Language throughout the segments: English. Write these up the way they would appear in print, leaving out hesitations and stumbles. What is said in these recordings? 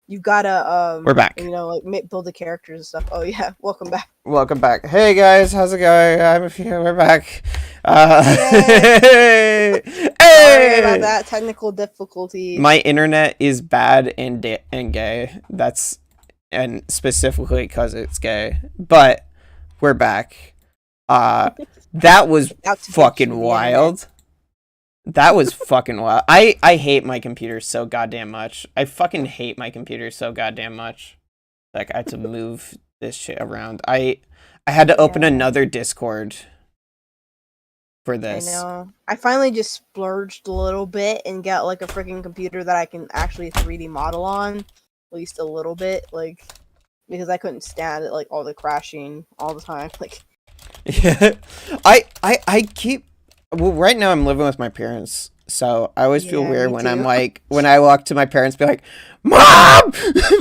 you've gotta We're back. build the characters and stuff. Oh yeah, welcome back. Welcome back. Hey guys, how's it going? We're back. Yay! Sorry about that technical difficulty. My internet is bad and gay. And specifically because it's gay. But we're back. That was fucking wild. That was fucking wild. I hate my computer so goddamn much. I fucking hate my computer so goddamn much. Like, I had to move this shit around. I had to open another Discord for this. I know. I finally just splurged a little bit and got like a freaking computer that I can actually 3D model on, at least a little bit, like, because I couldn't stand it, like all the crashing all the time. Like, yeah, I keep. Well, right now I'm living with my parents, so I always feel weird when I'm like, when I walk to my parents, be like, "Mom,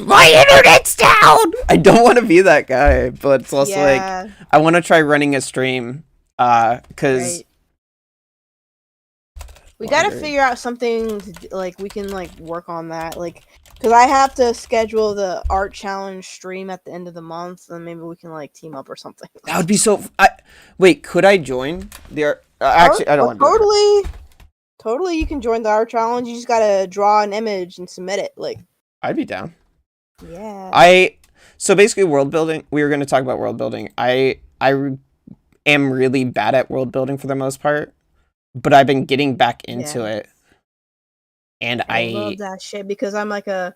my internet's down." I don't want to be that guy, but it's also like, I want to try running a stream, because we gotta figure out something to, like, we can like work on that, like, because I have to schedule the art challenge stream at the end of the month, and maybe we can like team up or something. That would be so. Wait, could I join the art? Actually, I don't want to. Totally, you can join the art challenge. You just gotta draw an image and submit it. Like, I'd be down. Yeah. So basically, world building. We were going to talk about world building. I am really bad at world building for the most part, but I've been getting back into it. And I love that shit because I'm like I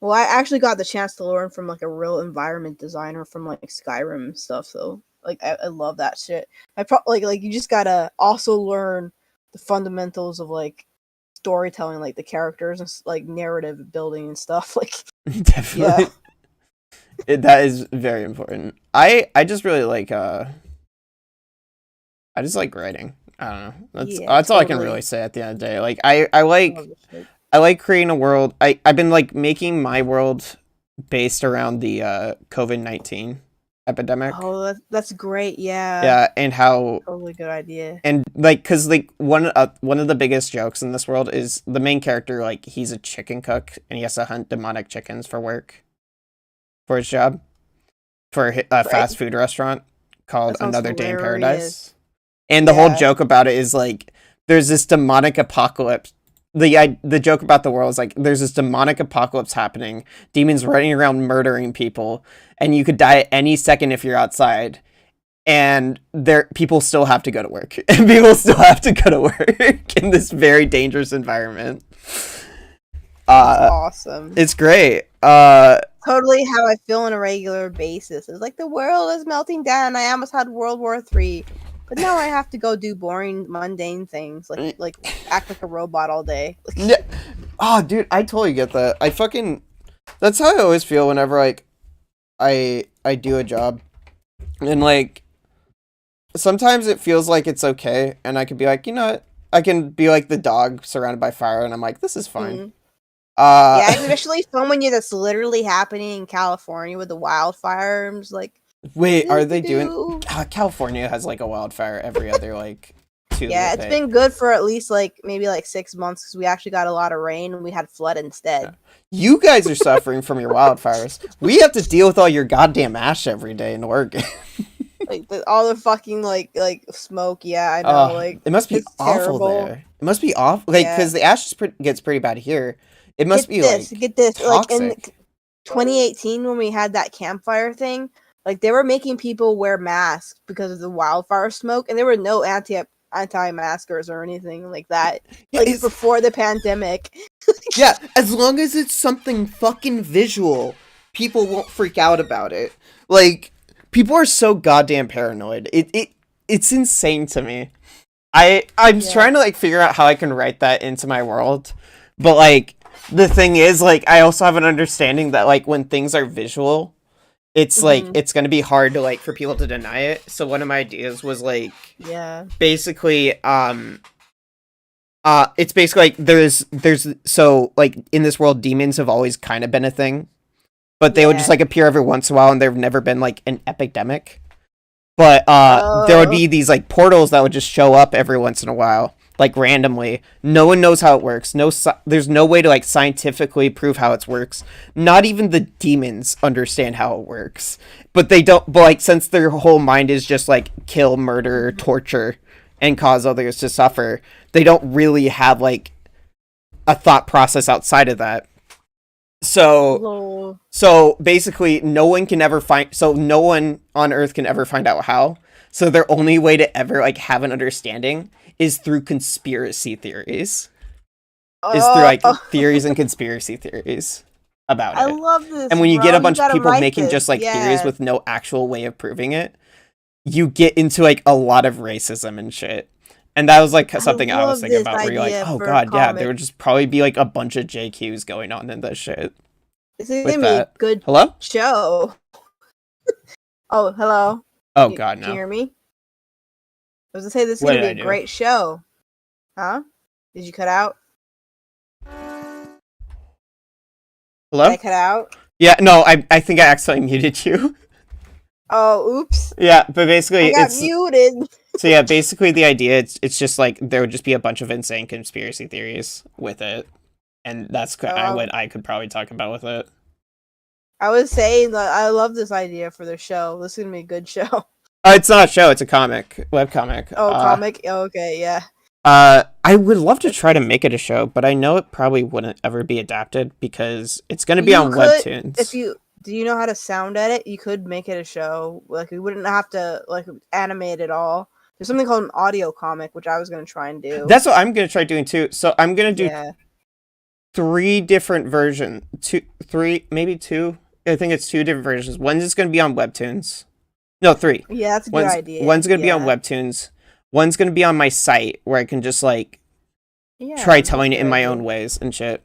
actually got the chance to learn from like a real environment designer from like Skyrim and stuff. So like I love that shit. I probably like you just gotta also learn the fundamentals of like storytelling, like the characters and like narrative building and stuff. Like, definitely, that is very important. I just really like I just like writing. I don't know. That's all I can really say at the end of the day. Like I like creating a world. I've been like making my world based around the COVID-19 epidemic. Oh, that's great. Yeah. Yeah, and how totally good idea. And like, cause like one of the biggest jokes in this world is the main character. Like, he's a chicken cook and he has to hunt demonic chickens for work, for his job, for a fast food restaurant called Another Day in Paradise. And the whole joke about it is like, there's this demonic apocalypse. The joke about the world is like, there's this demonic apocalypse happening, demons running around murdering people, and you could die at any second if you're outside, and people still have to go to work, and people still have to go to work in this very dangerous environment. That's awesome. It's great. Totally how I feel on a regular basis. It's like the world is melting down. I almost had World War III. But now I have to go do boring, mundane things, like act like a robot all day. Yeah. Oh, dude, I totally get that. That's how I always feel whenever, like, I do a job. And, like, sometimes it feels like it's okay, and I could be like, you know what? I can be like the dog surrounded by fire, and I'm like, this is fine. Mm-hmm. Yeah, especially when that's literally happening in California with the wildfires, like... Wait, are they doing... California has, like, a wildfire every other, like, 2 Yeah, it's been good for at least, like, maybe, like, 6 months, because we actually got a lot of rain, and we had flood instead. Yeah. You guys are suffering from your wildfires. We have to deal with all your goddamn ash every day in Oregon. Like, all the fucking, like smoke, yeah, I know, like... It must be awful there. It must be awful, like, because the ash gets pretty bad here. It must be, toxic. Like, in 2018, when we had that campfire thing... Like, they were making people wear masks because of the wildfire smoke, and there were no anti-maskers or anything like that. Like, before the pandemic. Yeah, as long as it's something fucking visual, people won't freak out about it. Like, people are so goddamn paranoid. It's insane to me. I'm trying to, like, figure out how I can write that into my world, but, like, the thing is, like, I also have an understanding that, like, when things are visual... It's like, it's going to be hard to, like, for people to deny it. So one of my ideas was, like, basically, it's basically, like, so, like, in this world, demons have always kind of been a thing. But they would just, like, appear every once in a while, and there've never been, like, an epidemic. But there would be these, like, portals that would just show up every once in a while. like randomly. No one knows how it works. There's no way to like scientifically prove how it works. Not even the demons understand how it works. But they don't. But like since their whole mind is just like kill, murder, torture, and cause others to suffer, they don't really have like a thought process outside of that. So basically, no one can ever find. So no one on Earth can ever find out how. So their only way to ever like have an understanding is through conspiracy theories. Is through like theories and conspiracy theories about it. I love this. And when you bro. get a bunch of people write making this. just like theories with no actual way of proving it, you get into like a lot of racism and shit. And that was like something I was thinking about where you're like, oh god, yeah, there would just probably be like a bunch of JQs going on in this shit. This is gonna be a good hello? show. Oh, hello. Oh god, no. Can you hear me? I was gonna say this is gonna be a great show. Huh? Did you cut out? Hello? Did I cut out? Yeah, no, I think I accidentally muted you. Oh, oops. Yeah, but basically I got muted. So yeah, basically the idea it's just like there would just be a bunch of insane conspiracy theories with it. And that's what I could probably talk about with it. I was saying that I love this idea for the show. This is gonna be a good show. It's not a show, it's a comic. Webcomic. Oh, comic? Oh, okay, yeah. I would love to try to make it a show, but I know it probably wouldn't ever be adapted because it's gonna be on Webtoons. Do you know how to sound edit? You could make it a show. Like we wouldn't have to like animate it all. There's something called an audio comic, which I was gonna try and do. That's what I'm gonna try doing too. So I'm gonna do 3 different versions. Maybe 2. I think it's 2 different versions. One's just gonna be on Webtoons. No, 3. Yeah, that's a good idea. One's gonna be on Webtoons. One's gonna be on my site where I can just like try telling it in my own ways and shit.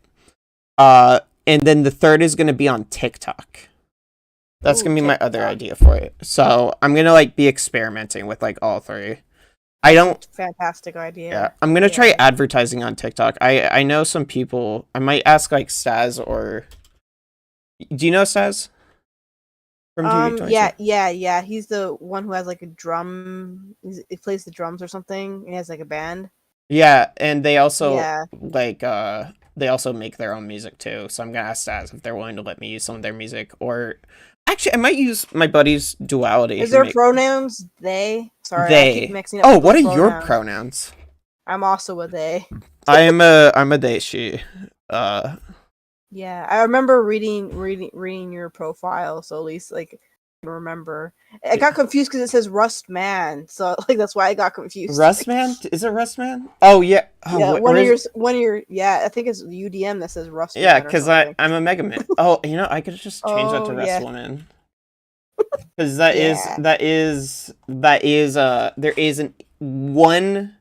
And then the third is gonna be on TikTok. That's gonna be my other idea for it. So I'm gonna like be experimenting with like all 3. Fantastic idea. Yeah, I'm gonna try advertising on TikTok. I know some people. I might ask like Staz or. Do you know Staz? From yeah. He's the one who has like a drum. He plays the drums or something. He has like a band. Yeah, and they also they also make their own music too. So I'm gonna ask Staz if they're willing to let me use some of their music, or actually I might use my buddy's Duality. Is there pronouns they? Sorry, they. I keep mixing up. Oh, what are your pronouns? I'm also a they. I'm a they she. Yeah, I remember reading your profile, so at least like I remember. I got confused because it says Rust Man, so like that's why I got confused. Rust Man? Is it Rust Man? Oh yeah. Oh, yeah, one of your I think it's UDM that says Rust Man. Yeah, because I'm a Mega Man. Oh, you know, I could just change that to Rust Woman. Because there isn't one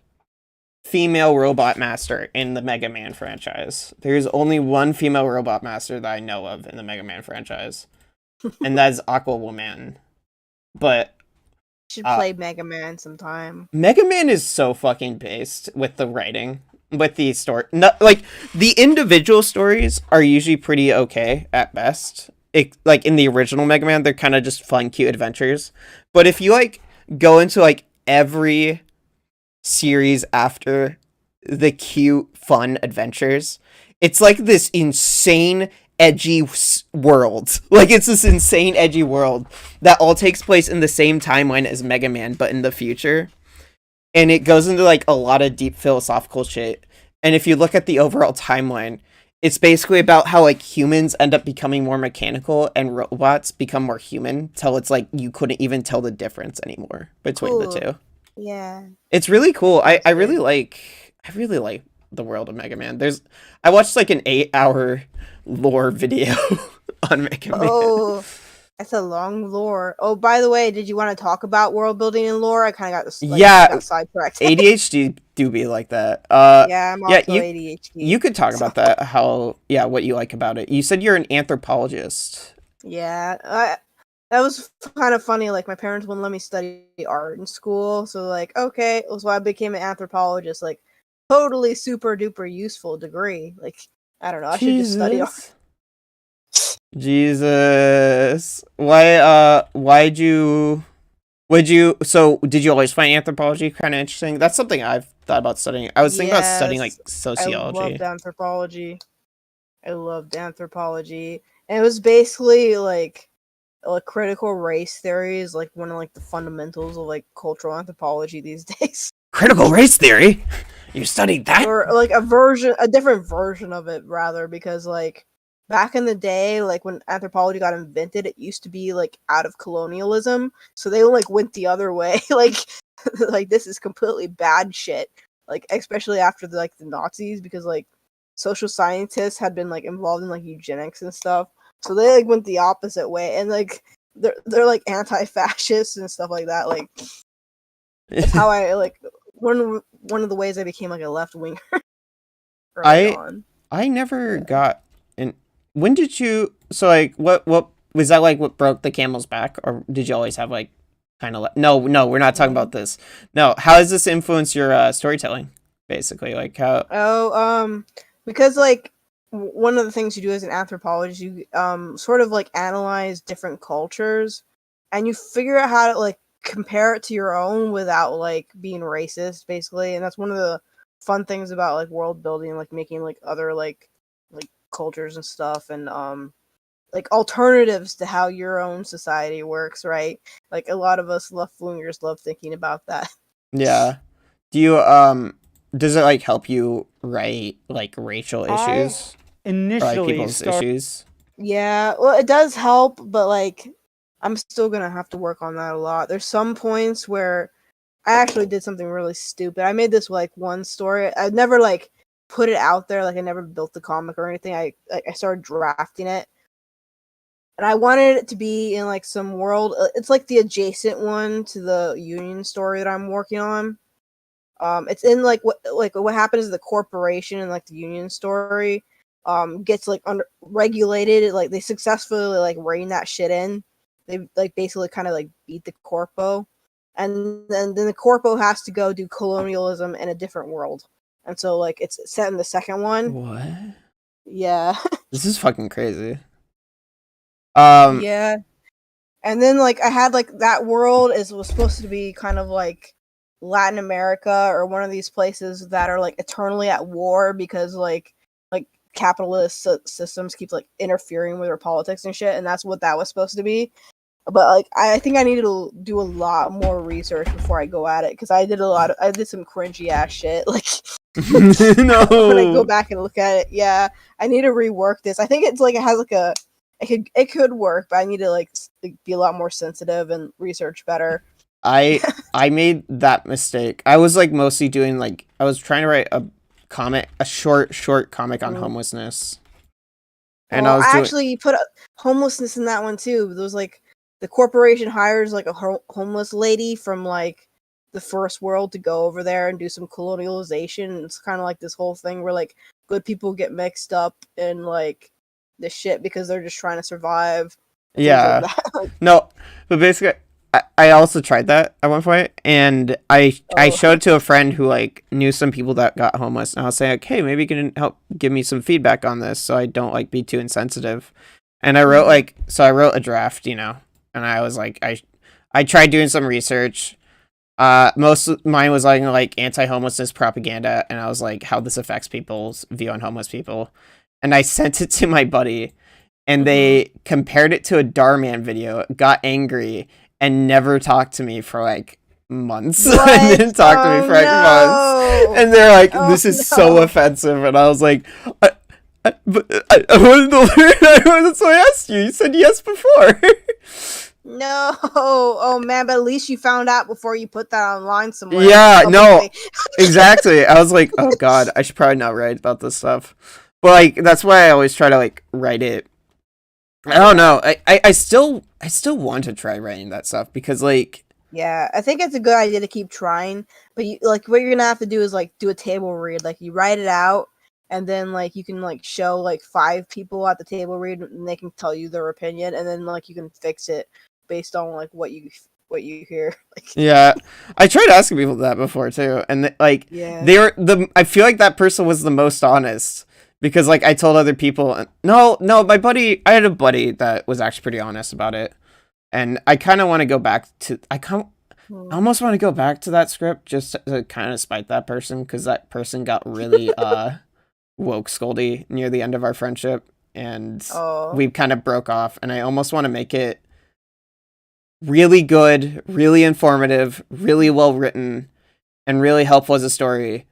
female robot master in the Mega Man franchise. There's only one female robot master that I know of in the Mega Man franchise, and that is Aqua Woman. But should play Mega Man sometime. Mega Man is so fucking based with the writing, with the story. Like the individual stories are usually pretty okay at best. Like in the original Mega Man, they're kind of just fun, cute adventures. But if you like go into like every series after the cute, fun adventures, it's like this insane, edgy world. Like it's this insane, edgy world that all takes place in the same timeline as Mega Man, but in the future. And it goes into like a lot of deep philosophical shit. And if you look at the overall timeline, it's basically about how like humans end up becoming more mechanical and robots become more human till it's like you couldn't even tell the difference anymore between the two. Yeah. It's really cool. I really like the world of Mega Man. I watched like an 8-hour lore video on Mega Man. Oh, that's a long lore. Oh, by the way, did you want to talk about world building and lore? I kind of got this. Got sidetracked. ADHD do be like that. Yeah, I'm also ADHD. You could talk about that. What you like about it. You said you're an anthropologist. Yeah, that was kind of funny. Like my parents wouldn't let me study art in school, so like okay, so I became an anthropologist. Like totally super duper useful degree. Like I don't know, I should just study art. Jesus, why'd you Did you always find anthropology kind of interesting? That's something I've thought about studying. I was thinking about studying like Yes, I loved sociology. anthropology. I loved anthropology, and it was basically like critical race theory is like one of like the fundamentals of like cultural anthropology these days. Critical race theory? You studied that? Or like a different version of it rather, because like back in the day, like when anthropology got invented, it used to be like out of colonialism, so they like went the other way. Like like this is completely bad shit. Like especially after the Nazis, because like social scientists had been like involved in like eugenics and stuff, so they like went the opposite way, and like they're like anti-fascists and stuff like that. Like that's how I like one of the ways I became like a left winger early I on. I never Yeah. got in. When did you? So like, what was that like? What broke the camel's back, or did you always have like kind of? No, we're not talking about this. No, how has this influenced your storytelling? Basically, like how? Oh, because like one of the things you do as an anthropologist, you sort of like analyze different cultures, and you figure out how to like compare it to your own without like being racist, basically. And that's one of the fun things about like world building, like making like other like cultures and stuff, and like alternatives to how your own society works, right? Like a lot of us left wingers love thinking about that. Yeah. Do you Does it like help you write like racial I issues or like initially people's started. issues? Yeah, well, it does help, but like, I'm still gonna have to work on that a lot. There's some points where I actually did something really stupid. I made this like one story. I never like put it out there. Like, I never built the comic or anything. I started drafting it, and I wanted it to be in like some world. It's like the adjacent one to the Union story that I'm working on. It's in like what happens is the corporation and like the Union story gets like under regulated. Like they successfully like rein that shit in. They like basically kind of like beat the corpo, and then the corpo has to go do colonialism in a different world. And so like it's set in the second one. What? Yeah. This is fucking crazy. Um, Yeah. And then like I had like that world is was supposed to be kind of like Latin America or one of these places that are like eternally at war because like capitalist systems keep like interfering with their politics and shit, and that's what that was supposed to be. But like I think I needed to do a lot more research before I go at it, because I did some cringy ass shit like when I go no. back and look at it. Yeah, I need to rework this. I think it's like it has like a it could work, but I need to like be a lot more sensitive and research better. I made that mistake. I was like mostly doing like I was trying to write a short comic on Mhm. homelessness. And I Well, was I doing actually put homelessness in that one too. There was like the corporation hires like a homeless lady from like the first world to go over there and do some colonialization. It's kind of like this whole thing where like good people get mixed up in like this shit because they're just trying to survive and things like yeah. that. Like, No, but basically I also tried that at one point and I oh, showed it to a friend who like knew some people that got homeless and I was saying like, hey, maybe you can help give me some feedback on this so I don't like be too insensitive. And I wrote mhm. I wrote a draft, and I was like I tried doing some research. Most of mine was like anti-homelessness propaganda, and I was like how this affects people's view on homeless people, and I sent it to my buddy, and Mhm. they compared it to a Darman video, got angry, and never talked to me for like months. And What? didn't talk to me Oh for like months, no! and they're like, Oh "This is so no! offensive," and I was like, I wanted to learn. That's why I asked you. You said yes before. No! Oh man, but at least you found out before you put that online somewhere Yeah, no, publicly. exactly. I was like, oh god, I should probably not write about this stuff. But like that's why I always try to like write it. I don't Yeah. know. I still want to try writing that stuff because like Yeah, I think it's a good idea to keep trying, but you like what you're gonna have to do is like do a table read. Like you write it out, and then like you can like show like 5 people at the table read, and they can tell you their opinion, and then like you can fix it based on like what you hear. Like yeah, I tried asking people that before too, and like yeah. I feel like that person was the most honest because like I told other people, no, my buddy, I had a buddy that was actually pretty honest about it. And I kind of want to go back to I almost want to go back to that script just to kind of spite that person, because that person got really woke scoldy near the end of our friendship, and Oh. we kind of broke off, and I almost want to make it really good, really informative, really well written, and really helpful as a story,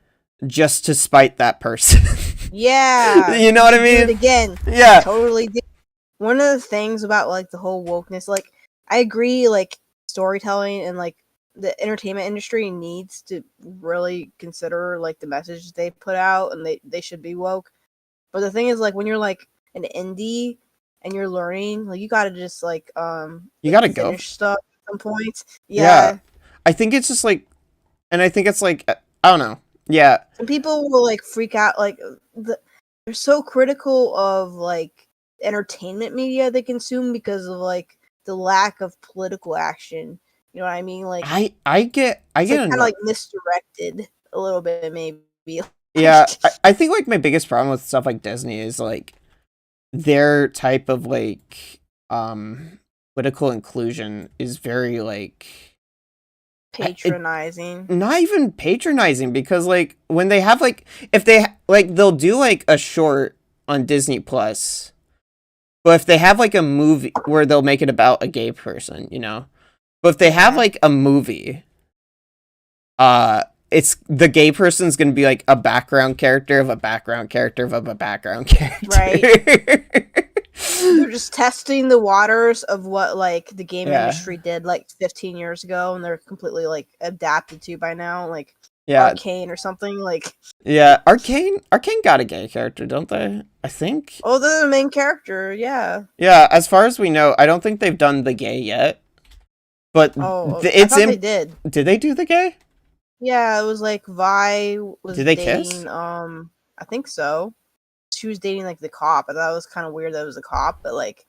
just to spite that person. Yeah. You know what I mean? Do it again. Yeah. Totally did. One of the things about like the whole wokeness, like I agree, like storytelling and like the entertainment industry needs to really consider like the message they put out, and they should be woke. But the thing is, like when you're like an indie and you're learning, like you gotta just You like gotta go. finish stuff at some point. Yeah. Yeah. I think it's just like, and I think it's like, I don't know. Yeah. Some people will like freak out, like they're so critical of like entertainment media they consume because of like the lack of political action. You know what I mean? Like I get it's like kind of annoyed. like misdirected a little bit, maybe. Yeah, I think like my biggest problem with stuff like Disney is like their type of like political inclusion is very like Patronizing. not even patronizing, because like when they have like, if they like, they'll do like a short on Disney Plus, but if they have like a movie where they'll make it about a gay person, you know, but if they have like a movie, it's the gay person's gonna be like a background character of a background character of a background character. Right. They're just testing the waters of what like the game Yeah. industry did like 15 years ago, and they're completely like adapted to by now, like Yeah. Arcane or something. Like Yeah, Arcane got a gay character, don't they? I think. oh, they're the main character. Yeah. Yeah, as far as we know, I don't think they've done the gay yet. But Oh, I it's thought in. they did. Did they do the gay? Yeah, it was like Vi was Did they dating. kiss? I think so. She was dating like the cop. I thought it was kind of weird that it was a cop, but like,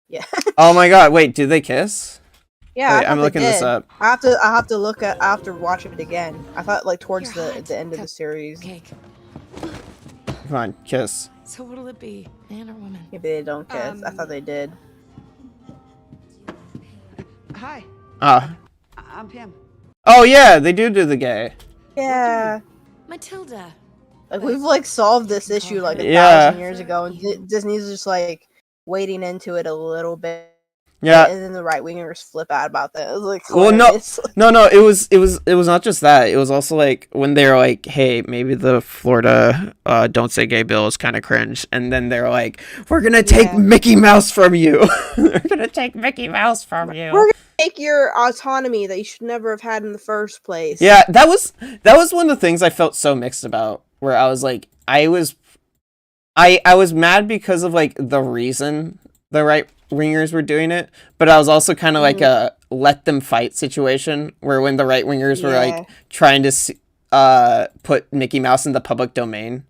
yeah. Oh my god! Wait, did they kiss? Yeah, Wait, I I'm thought looking they this did. up. I have to look at. I have to watch it again. I thought like towards the end of the series. Cake. Come on, kiss. So what'll it be, man or woman? Maybe they don't kiss. I thought they did. Hi, I'm Pam. Oh yeah, they do the gay. Yeah. Matilda. Like we've like solved this issue like a Yeah. 1,000 years ago, and Disney's just like wading into it a little bit. Yeah. And then the right wingers flip out about that. It was like Well, hilarious. no. It was not just that. It was also like when they were like, "Hey, maybe the Florida don't say gay bill is kind of cringe," and then they're like, "We're gonna take Mickey Mouse from you. We're gonna take Mickey Mouse from you. We're gonna take your autonomy that you should never have had in the first place." Yeah, that was one of the things I felt so mixed about. Where I was like, I was mad because of like the reason the right wingers were doing it, but I was also kind of like a let them fight situation where when the right wingers were like trying to put Mickey Mouse in the public domain,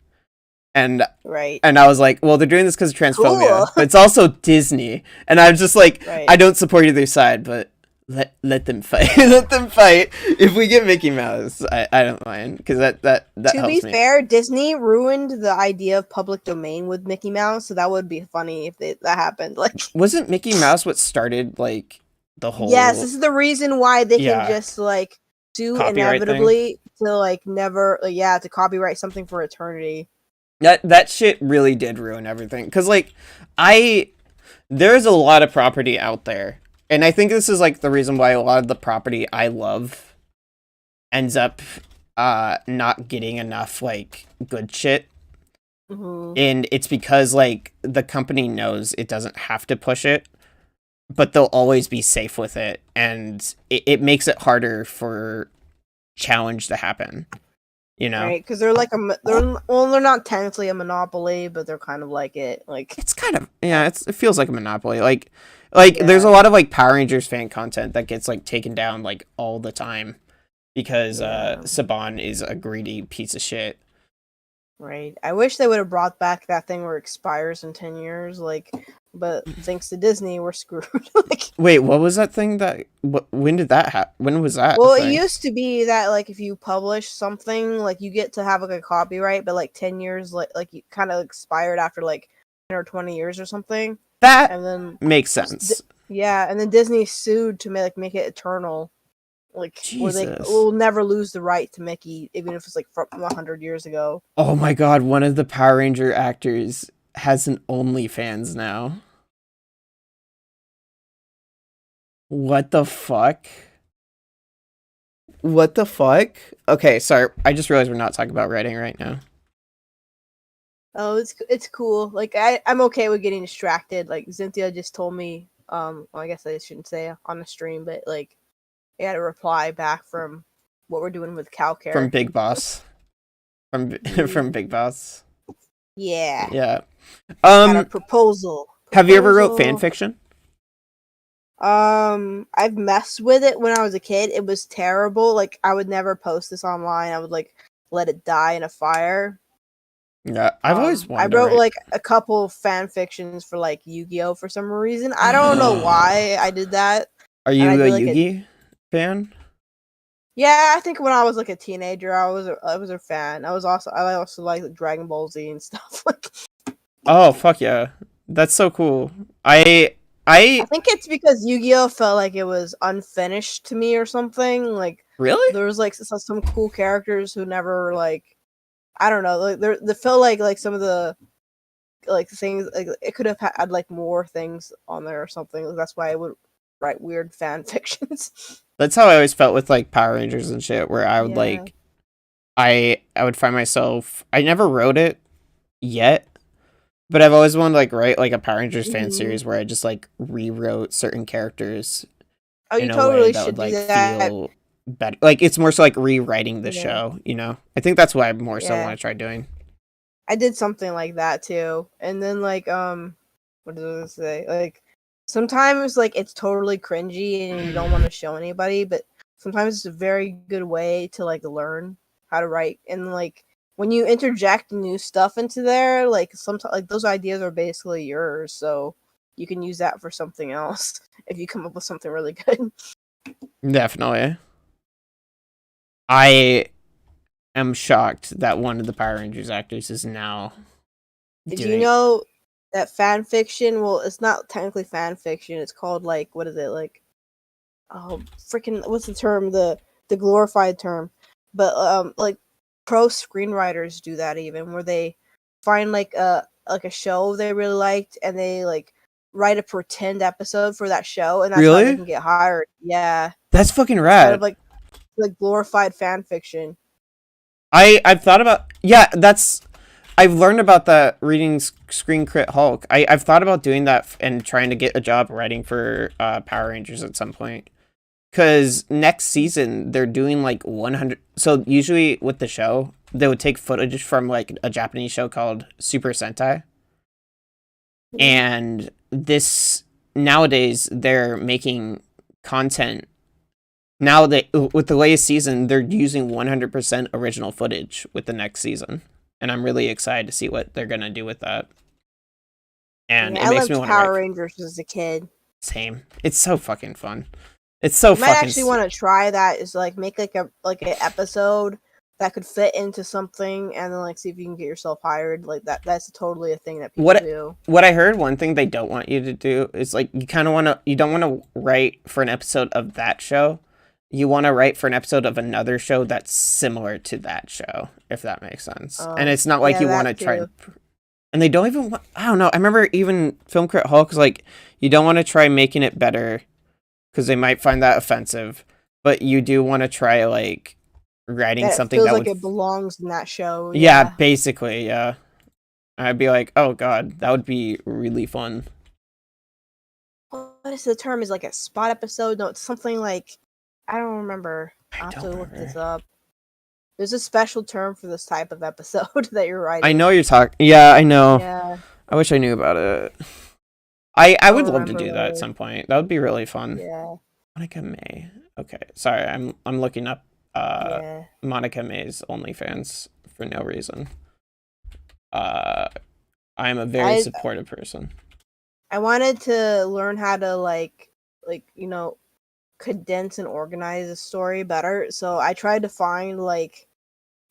and I was like, well, they're doing this because of transphobia, but it's also Disney, and I'm just like, I don't support either side, but let them fight. Let them fight. If we get Mickey Mouse, I don't mind, because that to helps be me. fair, Disney ruined the idea of public domain with Mickey Mouse, so that would be funny if that happened. Like, wasn't Mickey Mouse what started like the whole? Yes, this is the reason why they can just like sue copyright inevitably to like never, to copyright something for eternity. That shit really did ruin everything, because like there's a lot of property out there. And I think this is like the reason why a lot of the property I love ends up not getting enough like good shit. Mm-hmm. And it's because like the company knows it doesn't have to push it, but they'll always be safe with it, and it makes it harder for challenge to happen. You know, right? Because they're like they're not technically a monopoly, but they're kind of like it. Like it's kind of it feels like a monopoly. Like there's a lot of like Power Rangers fan content that gets like taken down like all the time because Saban is a greedy piece of shit. Right. I wish they would have brought back that thing where it expires in 10 years, like, but thanks to Disney, we're screwed. Like, wait, what was that thing that? When did that happen? When was that? Well, it used to be that like if you publish something, like you get to have like a copyright, but like 10 years, like you kind of expired after like 10 or 20 years or something. That and then makes sense. And then Disney sued to make it eternal. like where they Jesus. will never lose the right to Mickey, even if it's like from 100 years ago. Oh my god, one of the Power Ranger actors has an OnlyFans now. What the fuck? What the fuck? Okay, sorry. I just realized we're not talking about writing right now. Oh, it's cool. Like I'm okay with getting distracted. Like Cynthia just told me, well, I guess I shouldn't say on the stream, but like I had a reply back from what we're doing with Calcare. From Big Boss. From Big Boss. Yeah. Yeah. Had a proposal. Have you ever wrote fan fiction? I've messed with it when I was a kid. It was terrible. Like I would never post this online. I would like let it die in a fire. Yeah, I've always wanted I wrote to write. like a couple fan fictions for like Yu-Gi-Oh for some reason. I don't know why I did that. Are you a Yu-Gi fan? Yeah, I think when I was like a teenager, I was a fan. I also like Dragon Ball Z and stuff. Like, oh fuck yeah, that's so cool. I think it's because Yu-Gi-Oh felt like it was unfinished to me or something. Like really there was like some cool characters who never like I don't know. Like they felt like some of the like things like it could have had like more things on there or something. That's why I would write weird fan fictions. That's how I always felt with like Power Rangers and shit, where I would Yeah. like I would find myself I never wrote it yet, but I've always wanted to like write like a Power Rangers fan series where I just like rewrote certain characters Oh, in you a totally way that should would like do that. feel better. Like it's more so like rewriting the Yeah. show, you know? I think that's what I more so Yeah. want to try doing. I did something like that too. And then like what did I say? Like sometimes like it's totally cringy and you don't want to show anybody, but sometimes it's a very good way to like learn how to write. And like when you interject new stuff into there, like sometimes like those ideas are basically yours, so you can use that for something else if you come up with something really good. Definitely. I am shocked that one of the Power Rangers actors is now Did doing... you know that fan fiction? Well, it's not technically fan fiction. It's called like what is it like? Oh, freaking! What's the term? The glorified term. But like pro screenwriters do that even where they find like a show they really liked and they like write a pretend episode for that show and that's how they can get hired. Yeah, that's fucking rad. Kind of like glorified fan fiction. I've thought about I've learned about that reading Screen Crit Hulk. I've thought about doing that and trying to get a job writing for Power Rangers at some point. Because next season, they're doing like 100... So usually with the show, they would take footage from like a Japanese show called Super Sentai. And nowadays, they're making content. Now, with the latest season, they're using 100% original footage with the next season. And I'm really excited to see what they're going to do with that. And it makes me want to Power Rangers as a kid. Same. It's so fucking fun. It's so fucking... might actually want to try that, is like make like an episode that could fit into something and then like see if you can get yourself hired. Like that's totally a thing that people do. What I heard, one thing they don't want you to do is like you don't want to write for an episode of that show. You want to write for an episode of another show that's similar to that show, if that makes sense. And it's not like you want to try to... And they don't even want... I don't know. I remember even Film Crit Hulk was like, you don't want to try making it better because they might find that offensive, but you do want to try like writing something that it belongs in that show. Yeah, basically, yeah. I'd be like, oh god, that would be really fun. What is the term? Is like a spot episode? No, it's something like... I don't remember. I'll have to look this up. There's a special term for this type of episode that you're writing. I know you're talking... Yeah, I know. Yeah. I wish I knew about it. I would love to do that at some point. That would be really fun. Yeah. Monica May. Okay, sorry, I'm looking up Monica May's OnlyFans for no reason. I am a very supportive person. I wanted to learn how to like condense and organize a story better, so I tried to find I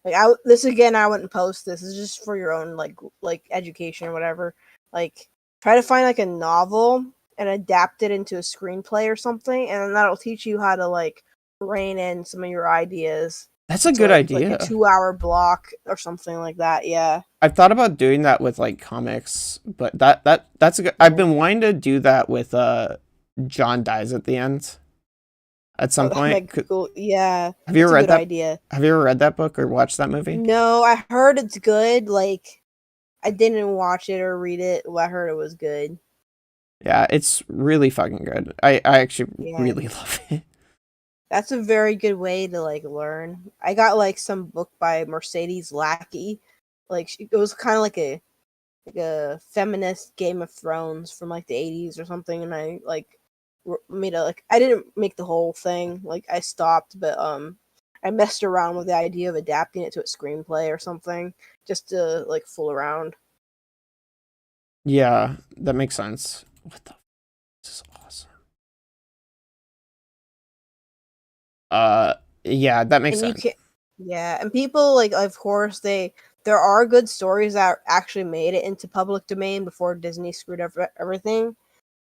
wouldn't post this. This is just for your own like education or whatever. Like try to find like a novel and adapt it into a screenplay or something, and then that'll teach you how to like rein in some of your ideas. That's a to, good like, idea. Like a 2-hour block or something like that. Yeah. I've thought about doing that with like comics, but that's a good. I've been wanting to do that with John dies at the end at some Oh, that point. might be cool. Yeah, Have you that's ever a read good that? idea. Have you ever read that book or watched that movie? No, I heard it's good. Like, I didn't watch it or read it. Well, I heard it was good. Yeah, it's really fucking good. I actually Yeah. really love it. That's a very good way to like learn. I got like some book by Mercedes Lackey. Like it was kind of like a feminist Game of Thrones from like the 80s or something, and I like made a like I didn't make the whole thing. Like I stopped, but I messed around with the idea of adapting it to a screenplay or something just to like fool around. Yeah, that makes sense. What the? This is awesome. Yeah, that makes And you sense. can, yeah, and people like, of course, there are good stories that actually made it into public domain before Disney screwed up everything.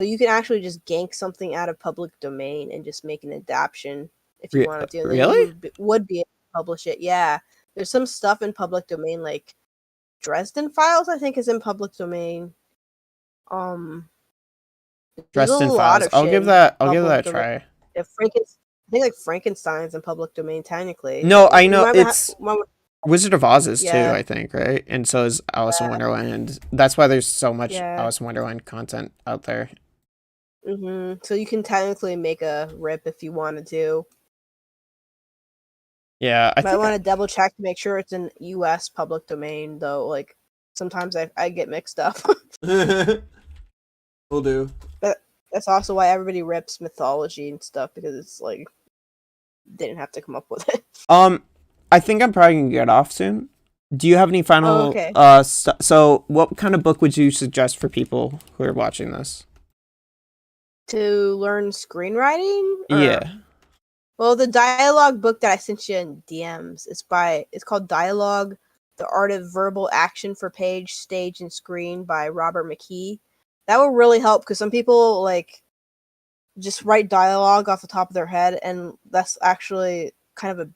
So you can actually just gank something out of public domain and just make an adaptation if you wanted to, and then Really? would be able to publish it. Yeah, there's some stuff in public domain, like Dresden Files, I think, is in public domain. Um, there's a Dresden lot Files. of shit in I'll give that public a domain. try. If I think like Frankenstein's in public domain technically. No, I You know might it's Wizard of Oz is too, yeah, I think, right? And so is Alice in Wonderland. That's why there's so much yeah. Alice in Wonderland content out there. So you can technically make a rip if you wanted to. Yeah, I Might think want to double check to make sure it's in U.S. public domain though. Like sometimes I get mixed up. Will do. But that's also why everybody rips mythology and stuff, because it's like didn't have to come up with it. I think I'm probably gonna get off soon. Do you have any final okay. So what kind of book would you suggest for people who are watching this? To learn screenwriting? Yeah. Well, the dialogue book that I sent you in DMs, it's called Dialogue: The Art of Verbal Action for Page, Stage, and Screen by Robert McKee. That will really help, because some people like just write dialogue off the top of their head, and that's actually kind of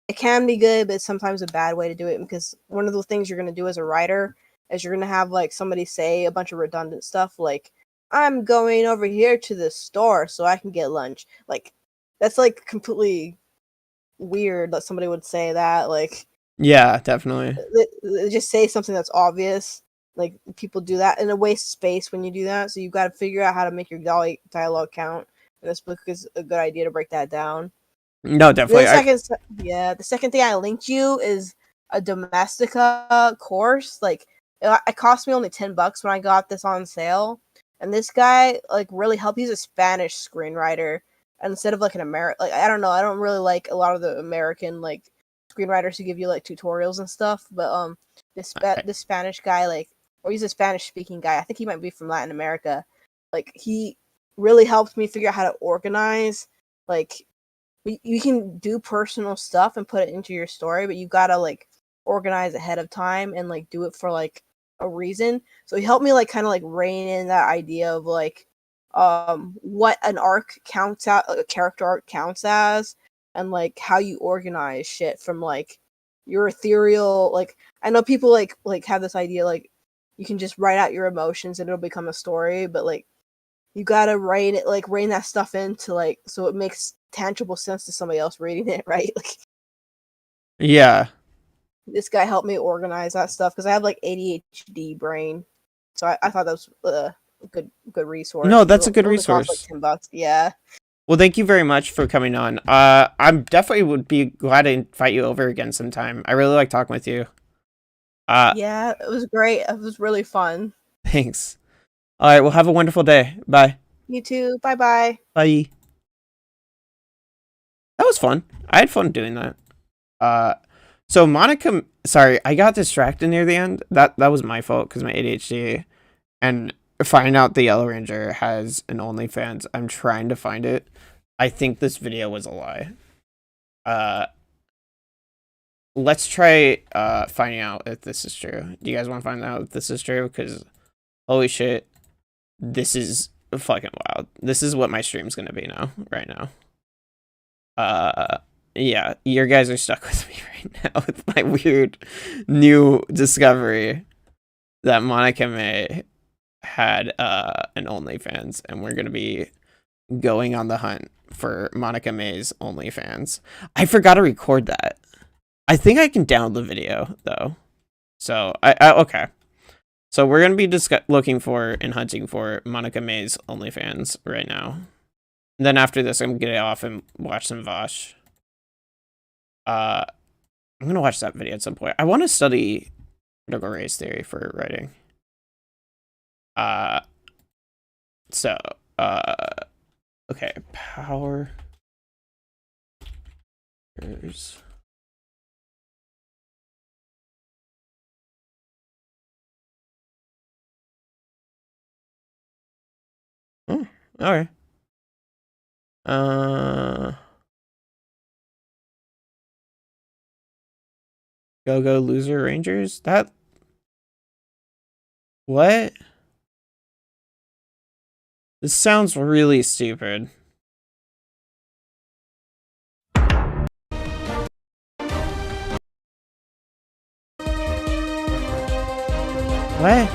it can be good, but it's sometimes a bad way to do it, because one of the things you're going to do as a writer is you're going to have like somebody say a bunch of redundant stuff like, I'm going over here to the store so I can get lunch. Like, that's like completely weird that somebody would say that. Like, Yeah, definitely. just say something that's obvious. Like, people do that, and it wastes space when you do that. So you've got to figure out how to make your dialogue count. And this book is a good idea to break that down. No, definitely. The second thing I linked you is a Domestica course. Like, it cost me only $10 when I got this on sale. And this guy like really helped. He's a Spanish screenwriter, and instead of like an American, like I don't know, I don't really like a lot of the American like screenwriters who give you like tutorials and stuff. But this Spanish guy, like, or he's a Spanish speaking guy. I think he might be from Latin America. Like, he really helped me figure out how to organize. Like, you can do personal stuff and put it into your story, but you gotta like organize ahead of time and like do it for like a reason. So he helped me like kind of like rein in that idea of like what an arc counts out, like a character arc counts as, and like how you organize shit from like your ethereal, like, I know people like have this idea like you can just write out your emotions and it'll become a story, but like you gotta rein that stuff into like so it makes tangible sense to somebody else reading it, right? Like, yeah. This guy helped me organize that stuff because I have like ADHD brain, so I thought that was a good resource. No, that's a good it only resource. cost like $10. Yeah. Well, thank you very much for coming on. I'm definitely would be glad to invite you over again sometime. I really like talking with you. Yeah, it was great. It was really fun. Thanks. All right, well, have a wonderful day. Bye. You too. Bye-bye. Bye. That was fun. I had fun doing that. So Monica, sorry, I got distracted near the end. That was my fault because my ADHD. And finding out the Yellow Ranger has an OnlyFans. I'm trying to find it. I think this video was a lie. Let's try finding out if this is true. Do you guys want to find out if this is true? Because holy shit, this is fucking wild. This is what my stream's gonna be now, right now. Yeah, your guys are stuck with me right now with my weird new discovery that Monica May had an OnlyFans, and we're gonna be going on the hunt for Monica May's OnlyFans. I forgot to record that. I think I can download the video though. So okay. So we're gonna be looking for and hunting for Monica May's OnlyFans right now. And then after this, I'm gonna get off and watch some Vosh. I'm gonna watch that video at some point. I want to study critical race theory for writing. So okay, power. Oh, alright. Go loser Rangers? That what? This sounds really stupid. What?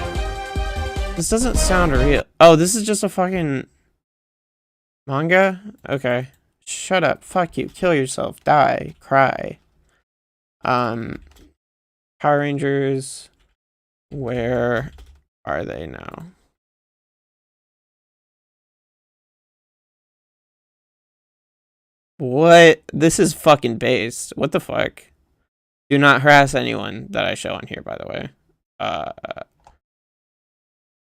This doesn't sound real. Oh, this is just a fucking manga? Okay. Shut up. Fuck you. Kill yourself. Die. Cry. Power Rangers. Where are they now? What? This is fucking based. What the fuck? Do not harass anyone that I show on here, by the way.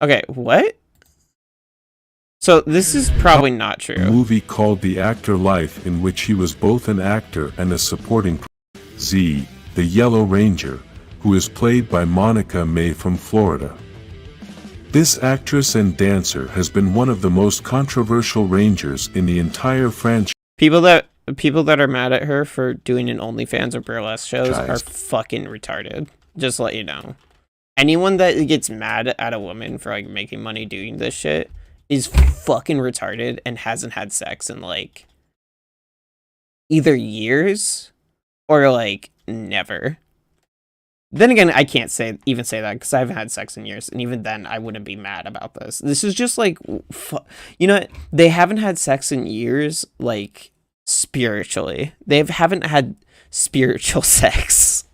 Okay, what? So this is probably not true. A movie called The Actor Life, in which he was both an actor and a supporting Z, the Yellow Ranger, who is played by Monica May from Florida. This actress and dancer has been one of the most controversial Rangers in the entire franchise. People that are mad at her for doing an OnlyFans or burlesque shows are fucking retarded. Just to let you know. Anyone that gets mad at a woman for like making money doing this shit is fucking retarded and hasn't had sex in like either years or like never. Then again, I can't even say that because I haven't had sex in years, and even then I wouldn't be mad about this. This is just like, you know, they haven't had sex in years, like spiritually. They haven't had spiritual sex.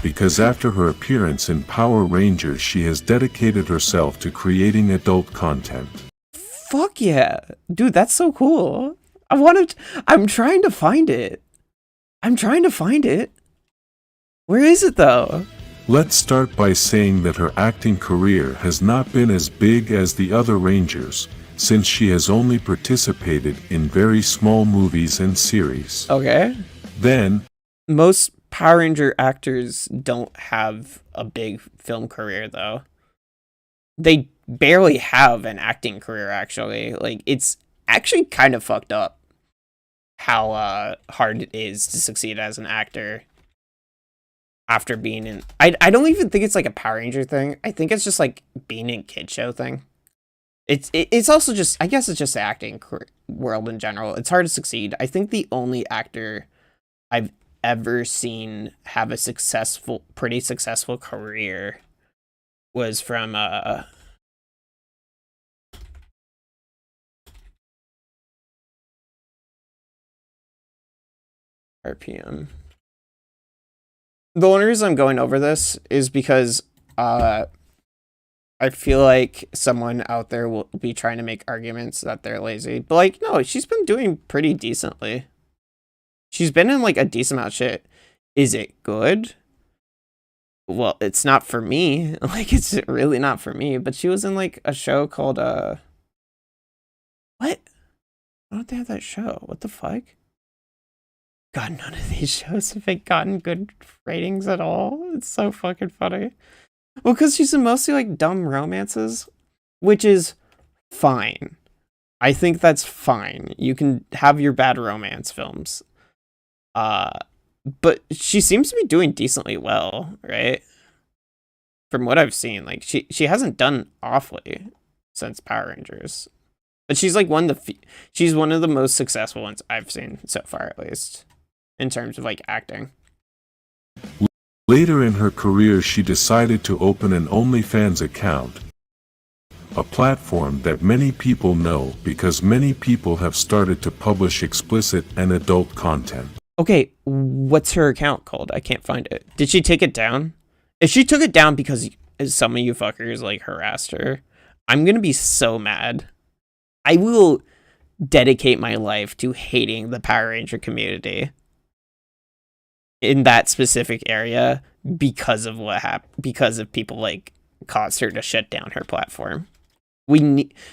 Because after her appearance in Power Rangers, she has dedicated herself to creating adult content. Fuck yeah. Dude, that's so cool. I'm trying to find it. Where is it though? Let's start by saying that her acting career has not been as big as the other Rangers, since she has only participated in very small movies and series. Okay. Then, most Power Ranger actors don't have a big film career though. They barely have an acting career actually. Like, it's actually kind of fucked up how hard it is to succeed as an actor after being in... I don't even think it's like a Power Ranger thing. I think it's just like being in a kid show thing. It's also just... I guess it's just the acting world in general. It's hard to succeed. I think the only actor I've ever seen have a pretty successful career was from RPM. The only reason I'm going over this is because I feel like someone out there will be trying to make arguments that they're lazy. But like, no, she's been doing pretty decently. She's been in like a decent amount of shit. Is it good? Well, it's not for me. Like, it's really not for me. But she was in like a show called what? Why don't they have that show? What the fuck? God, none of these shows have gotten good ratings at all. It's so fucking funny. Well, because she's in mostly like dumb romances, which is fine. I think that's fine. You can have your bad romance films. But she seems to be doing decently well, right? From what I've seen, like she hasn't done awfully since Power Rangers. But she's like she's one of the most successful ones I've seen so far, at least in terms of like acting. Later in her career, she decided to open an OnlyFans account, a platform that many people know because many people have started to publish explicit and adult content. Okay, what's her account called? I can't find it. Did she take it down? If she took it down because some of you fuckers like harassed her, I'm gonna be so mad. I will dedicate my life to hating the Power Ranger community in that specific area because of what happened, because of people like caused her to shut down her platform.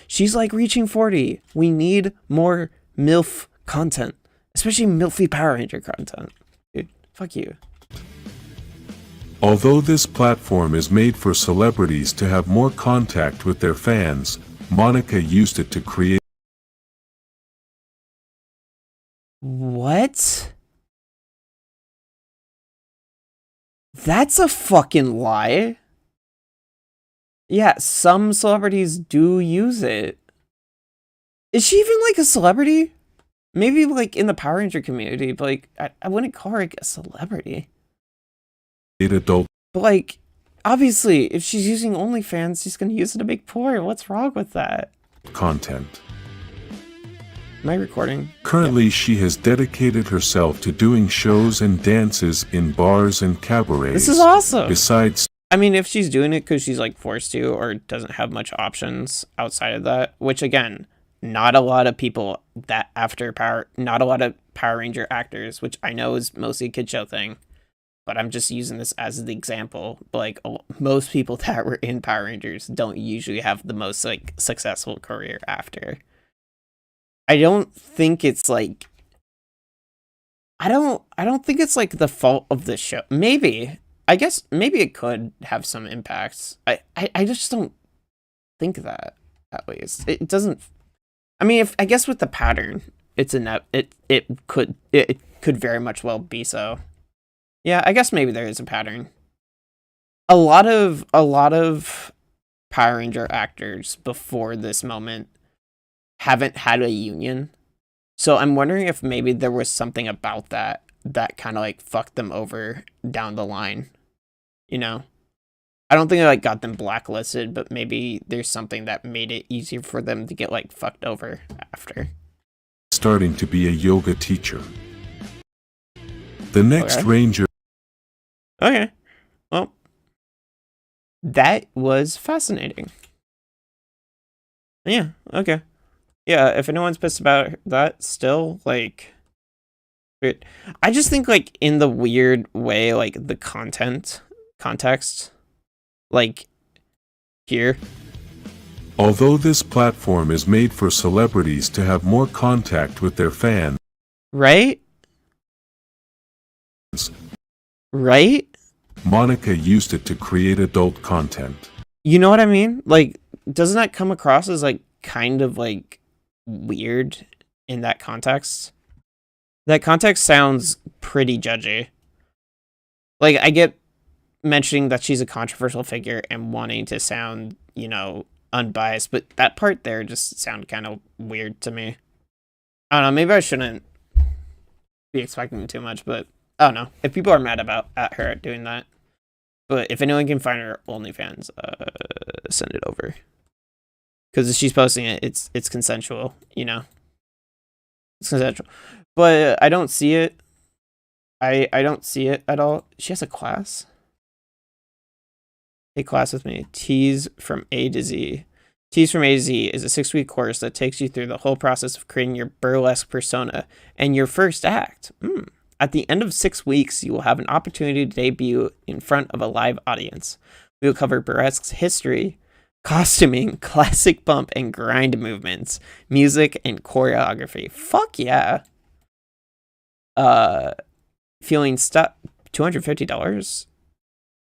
She's like reaching 40. We need more MILF content, especially MILFy Power Ranger content. Dude, fuck you. Although this platform is made for celebrities to have more contact with their fans, Monica used it to create. What? That's a fucking lie. Yeah, some celebrities do use it. Is she even like a celebrity? Maybe like in the Power Ranger community, but like I wouldn't call her like a celebrity. Adult. But like, obviously, if she's using OnlyFans, she's gonna use it to make porn. What's wrong with that? Content. Am I recording? Currently, she has dedicated herself to doing shows and dances in bars and cabarets. This is awesome. Besides, I mean, if she's doing it because she's like forced to or doesn't have much options outside of that, which again, not a lot of people that not a lot of Power Ranger actors, which I know is mostly a kid show thing, but I'm just using this as the example. But like most people that were in Power Rangers don't usually have the most like successful career after. I don't think it's like I don't think it's like the fault of the show. Maybe. I guess maybe it could have some impacts. I just don't think that, at least. It doesn't. I mean, I guess with the pattern, it could very much well be so. Yeah, I guess maybe there is a pattern. A lot of Power Ranger actors before this moment haven't had a union. So I'm wondering if maybe there was something about that kind of like fucked them over down the line. You know? I don't think it like got them blacklisted, but maybe there's something that made it easier for them to get like fucked over after. Starting to be a yoga teacher. The next Ranger. Okay. Well, that was fascinating. Yeah, okay. Yeah, if anyone's pissed about that still, like, I just think, like, in the weird way, like, the context, like, here. Although this platform is made for celebrities to have more contact with their fans. Right? Right? Monica used it to create adult content. You know what I mean? Like, doesn't that come across as, like, kind of, like, weird in that context? That context sounds pretty judgy. Like, I get mentioning that she's a controversial figure and wanting to sound, you know, unbiased, but that part there just sounded kind of weird to me. I don't know, maybe I shouldn't be expecting too much, but I don't know. If people are mad at her doing that. But if anyone can find her OnlyFans, send it over. Because if she's posting it, it's consensual, you know? It's consensual. But I don't see it. I don't see it at all. She has a class? Take class with me. Tease from A to Z. Tease from A to Z is a 6-week course that takes you through the whole process of creating your burlesque persona and your first act. At the end of 6 weeks, you will have an opportunity to debut in front of a live audience. We will cover burlesque's history, costuming, classic bump and grind movements, music, and choreography. Fuck yeah. Feeling stuck. $250?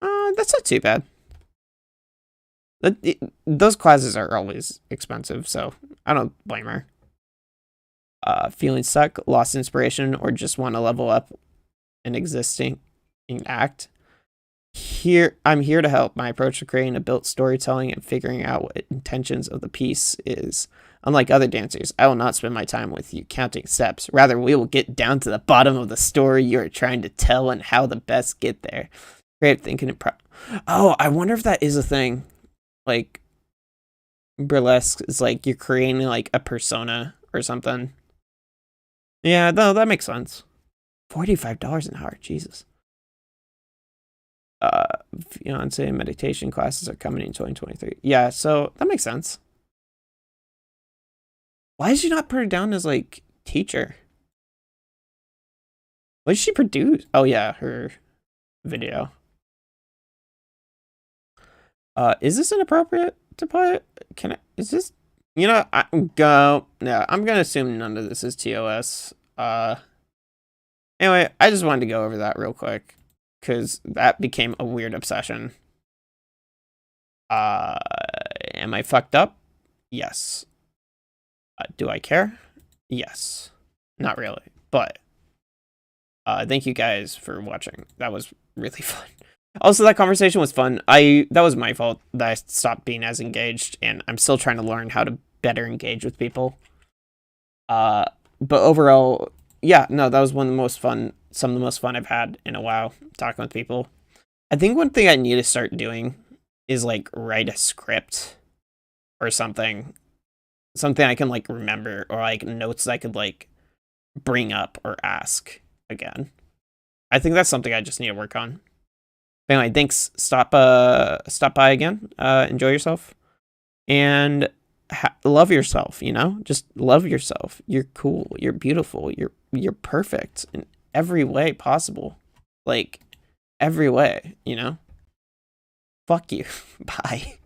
That's not too bad. Those classes are always expensive, so I don't blame her. Feeling stuck, lost inspiration, or just want to level up an existing act. I'm here to help. My approach to creating a built storytelling and figuring out what intentions of the piece is. Unlike other dancers, I will not spend my time with you counting steps. Rather, we will get down to the bottom of the story you are trying to tell and how the best get there. Great thinking and oh, I wonder if that is a thing. Like, burlesque is like you're creating like a persona or something. Yeah, no, that makes sense. $45 an hour, Jesus. Fiance meditation classes are coming in 2023. Yeah, so that makes sense. Why did she not put her down as like teacher? What did she produce? Oh yeah, her video. Is this inappropriate to put? Can I? Is this? You know, I'm gonna assume none of this is TOS. Anyway, I just wanted to go over that real quick because that became a weird obsession. Am I fucked up? Yes. Do I care? Yes. Not really, but thank you guys for watching. That was really fun. Also, that conversation was fun. That was my fault that I stopped being as engaged, and I'm still trying to learn how to better engage with people. But overall, yeah, no, that was some of the most fun I've had in a while, talking with people. I think one thing I need to start doing is, like, write a script or something. Something I can, like, remember, or, like, notes I could, like, bring up or ask again. I think that's something I just need to work on. Anyway, thanks. Stop by again. Enjoy yourself. And love yourself, you know? Just love yourself. You're cool. You're beautiful. You're perfect in every way possible. Like, every way, you know? Fuck you. Bye.